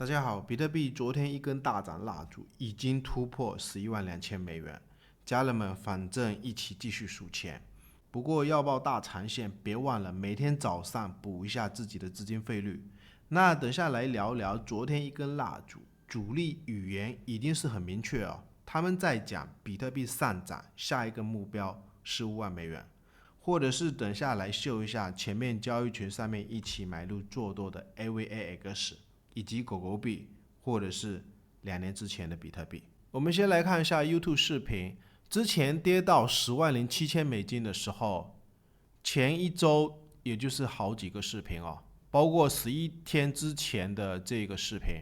大家好，比特币昨天一根大涨蜡烛已经突破11.2万美元，家人们反正一起继续数钱。不过要报大长线，别忘了每天早上补一下自己的资金费率。那等下来聊聊昨天一根蜡烛，主力语言已经是很明确哦，他们在讲比特币上涨，下一个目标15万美元，或者是等下来秀一下前面交易群上面一起买入做多的 AVAX。以及狗狗币，或者是2年之前的比特币。我们先来看一下 YouTube 视频，之前跌到10.7万美金的时候，前一周也就是好几个视频哦，包括11天之前的这个视频，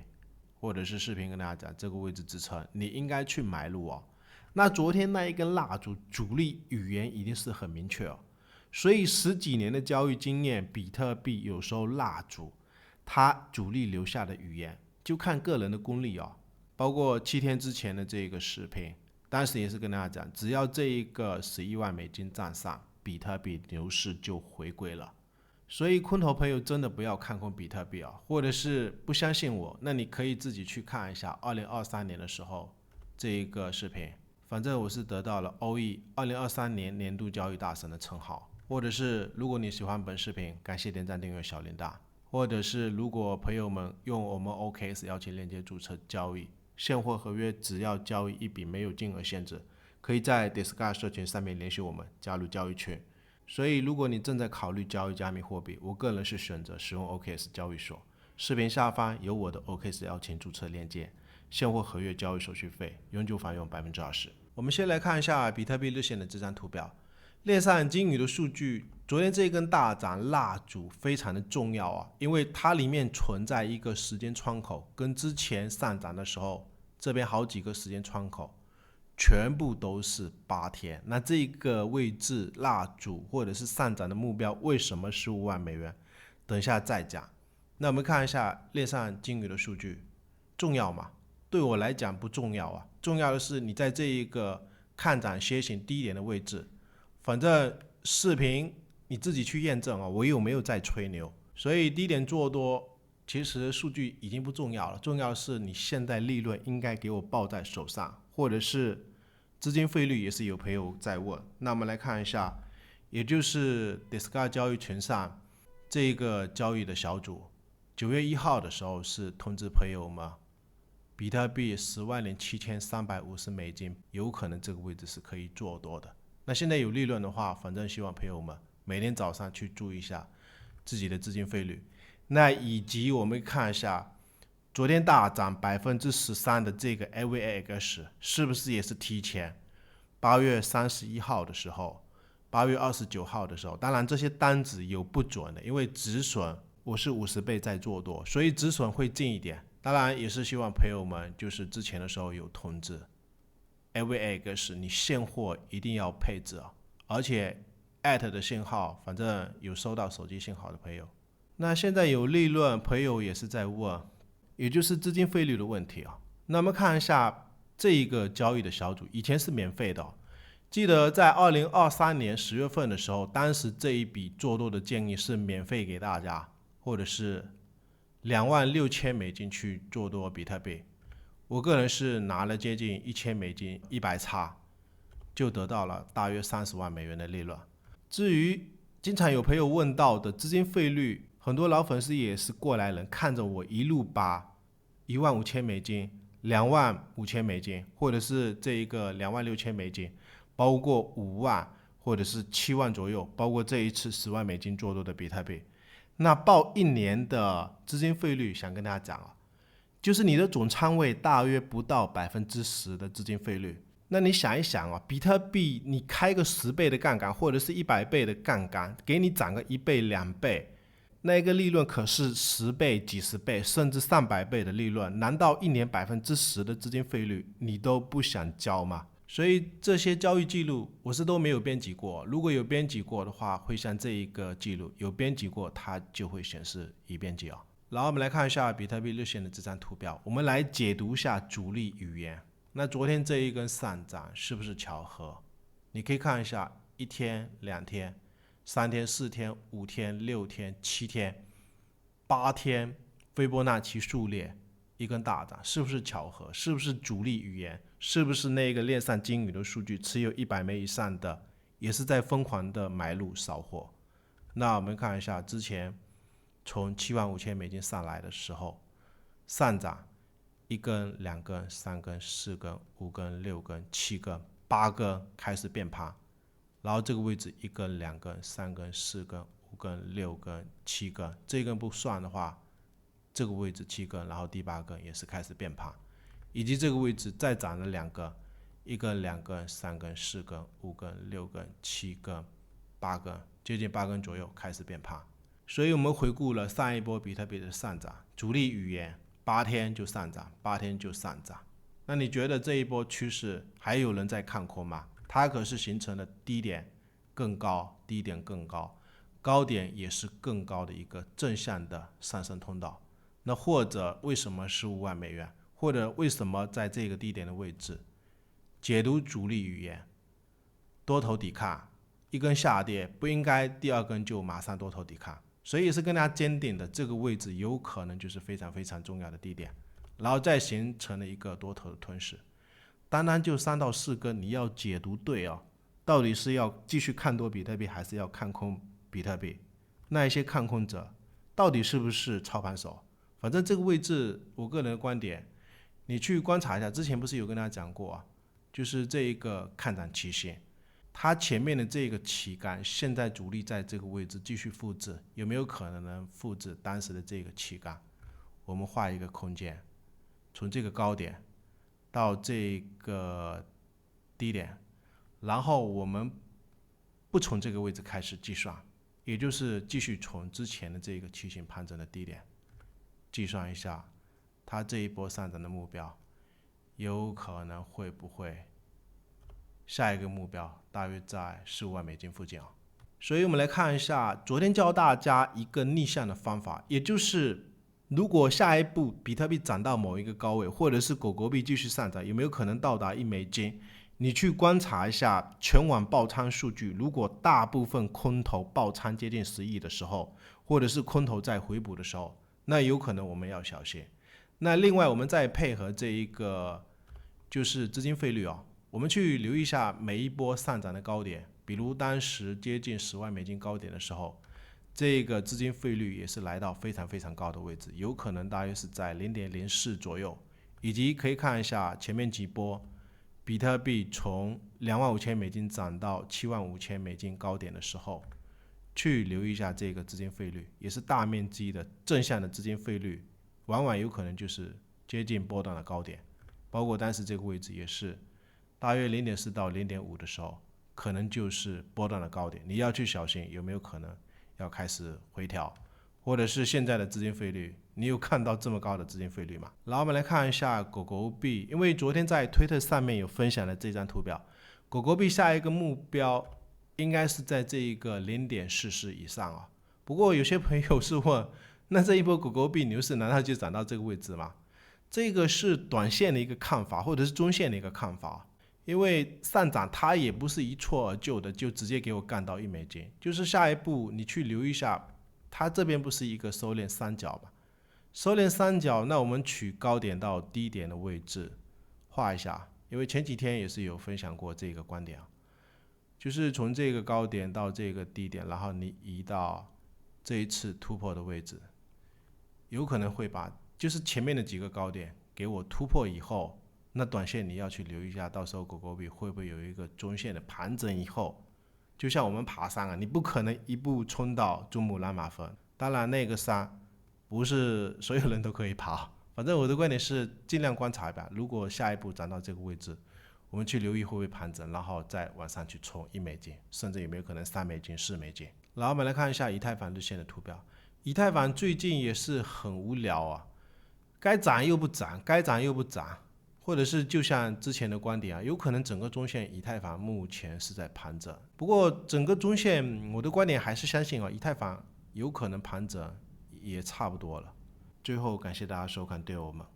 或者是视频跟大家讲这个位置支撑，你应该去买入哦。那昨天那一根蜡烛，主力语言已经是很明确哦，所以10几年的交易经验，比特币有时候蜡烛。他主力留下的语言就看个人的功力哦，包括7天之前的这个视频，当时也是跟大家讲，只要这一个11万美金站上，比特币牛市就回归了。所以空头朋友真的不要看空比特币啊，或者是不相信我，那你可以自己去看一下2023年的时候这一个视频，反正我是得到了 OE 2023年年度交易大神的称号。或者是如果你喜欢本视频，感谢点赞订阅小铃铛。或者是如果朋友们用我们 OKX 邀请链接注册交易，现货合约只要交易一笔，没有金额限制，可以在 Discord 社群上面联系我们，加入交易群。所以如果你正在考虑交易加密货币，我个人是选择使用 OKX 交易所。视频下方有我的 OKX 邀请注册链接，现货合约交易手续费永久返佣20%。我们先来看一下比特币日线的这张图表。链上鲸鱼的数据，昨天这根大涨蜡烛非常的重要啊，因为它里面存在一个时间窗口，跟之前上涨的时候，这边好几个时间窗口，全部都是8天。那这个位置蜡烛或者是上涨的目标，为什么15万美元？等一下再讲。那我们看一下链上鲸鱼的数据，重要吗？对我来讲不重要啊，重要的是你在这一个看涨楔形低点的位置。反正视频你自己去验证啊，我有没有在吹牛？所以低点做多，其实数据已经不重要了，重要的是你现在利润应该给我抱在手上，或者是资金费率也是有朋友在问。那我们来看一下，也就是 Discord 交易群上这个交易的小组，9月1号的时候是通知朋友们，比特币10.7350美金，有可能这个位置是可以做多的。那现在有利润的话，反正希望朋友们每天早上去注意一下自己的资金费率。那以及我们看一下昨天大涨13%的这个 AVAX 是不是也是提前8月31号的时候，8月29号的时候，当然这些单子有不准的，因为止损我是50倍在做多，所以止损会近一点。当然也是希望朋友们就是之前的时候有通知。AVAX 你现货一定要配置啊，而且 at 的信号，反正有收到手机信号的朋友。那现在有利润，朋友也是在问，也就是资金费率的问题啊。那我们看一下这一个交易的小组，以前是免费的记得在2023年10月份的时候，当时这一笔做多的建议是免费给大家，或者是26000美金去做多比特币。我个人是拿了接近1000美金100叉，就得到了大约30万美元的利润。至于经常有朋友问到的资金费率，很多老粉丝也是过来人，看着我一路把15000美金、25000美金，或者是这一个26000美金，包括5万或者是7万左右，包括这一次10万美金做多的比特币，那报1年的资金费率，想跟大家讲啊。就是你的总仓位大约不到10%的资金费率，那你想一想啊，比特币你开个10倍的杠杆，或者是100倍的杠杆，给你涨个1倍2倍，那个利润可是10倍、几十倍，甚至300倍的利润，难道1年10%的资金费率你都不想交吗？所以这些交易记录我是都没有编辑过，如果有编辑过的话，会像这一个记录有编辑过，它就会显示已编辑啊。然后我们来看一下比特币日线的这张图表，我们来解读一下主力语言。那昨天这一根上涨是不是巧合？你可以看一下1天、2天、3天、4天、5天、6天、7天、8天，斐波那契数列一根大涨，是不是巧合？是不是主力语言？是不是那个链上金鱼的数据持有100枚以上的也是在疯狂的买入扫货？那我们看一下之前从75000美金上来的时候，上涨1根、2根、3根、4根、5根、6根、7根、8根开始变盘，然后这个位置1根、2根、3根、4根、5根、6根、7根，这根不算的话，这个位置7根，然后第8根也是开始变盘，以及这个位置再涨了2根，1根、2根、3根、4根、5根、6根、7根、8根，接近8根左右开始变盘。所以我们回顾了上一波比特币的上涨，主力语言8天就上涨，8天就上涨。那你觉得这一波趋势还有人在看空吗？它可是形成了低点更高，低点更高，高点也是更高的一个正向的上升通道。那或者为什么15万美元？或者为什么在这个低点的位置？解读主力语言，多头抵抗，一根下跌不应该第2根就马上多头抵抗，所以也是更加坚定的，这个位置有可能就是非常非常重要的低点，然后再形成了一个多头的吞噬。单单就3到4根，你要解读对哦，到底是要继续看多比特币，还是要看空比特币？那一些看空者到底是不是操盘手？反正这个位置，我个人的观点，你去观察一下，之前不是有跟大家讲过啊，就是这一个看涨期线，它前面的这个旗杆，现在主力在这个位置继续复制，有没有可能能复制当时的这个旗杆？我们画一个空间，从这个高点到这个低点，然后我们不从这个位置开始计算，也就是继续从之前的这个期形盘整的低点计算一下，它这一波上涨的目标有可能会不会下一个目标大约在15万美金附近啊？所以我们来看一下昨天教大家一个逆向的方法，也就是如果下一步比特币涨到某一个高位，或者是狗狗币继续上涨，有没有可能到达1美金？你去观察一下全网爆仓数据，如果大部分空头爆仓接近10亿的时候，或者是空头在回补的时候，那有可能我们要小心。那另外我们再配合这一个就是资金费率哦，我们去留意一下每一波上涨的高点，比如当时接近10万美金高点的时候，这个资金费率也是来到非常非常高的位置，有可能大约是在 0.04 左右，以及可以看一下前面几波比特币从25000美金涨到75000美金高点的时候，去留意一下这个资金费率，也是大面积的正向的资金费率，往往有可能就是接近波段的高点，包括当时这个位置也是大约 0.4 到 0.5 的时候，可能就是波段的高点，你要去小心有没有可能要开始回调，或者是现在的资金费率，你有看到这么高的资金费率吗？然后我们来看一下狗狗币，因为昨天在推特上面有分享了这张图表，狗狗币下一个目标应该是在这一个 0.44 以上啊。不过有些朋友是问，那这一波狗狗币牛市难道就涨到这个位置吗？这个是短线的一个看法，或者是中线的一个看法。因为上涨它也不是一蹴而就的，就直接给我干到1美金，就是下一步你去留意一下，它这边不是一个收敛三角吧？收敛三角，那我们取高点到低点的位置画一下，因为前几天也是有分享过这个观点啊，就是从这个高点到这个低点，然后你移到这一次突破的位置，有可能会把就是前面的几个高点给我突破以后，那短线你要去留意一下，到时候狗狗币会不会有一个中线的盘整以后，就像我们爬山啊，你不可能一步冲到珠穆朗玛峰，当然那个山不是所有人都可以爬，反正我的观点是尽量观察吧，如果下一步涨到这个位置，我们去留意会不会盘整，然后再往上去冲1美金，甚至有没有可能3美金、4美金。然后我们来看一下以太坊日线的图表，以太坊最近也是很无聊啊，该涨又不涨，该涨又不涨，或者是就像之前的观点啊，有可能整个中线以太坊目前是在盘整，不过整个中线我的观点还是相信啊，以太坊有可能盘整也差不多了。最后感谢大家收看对我们。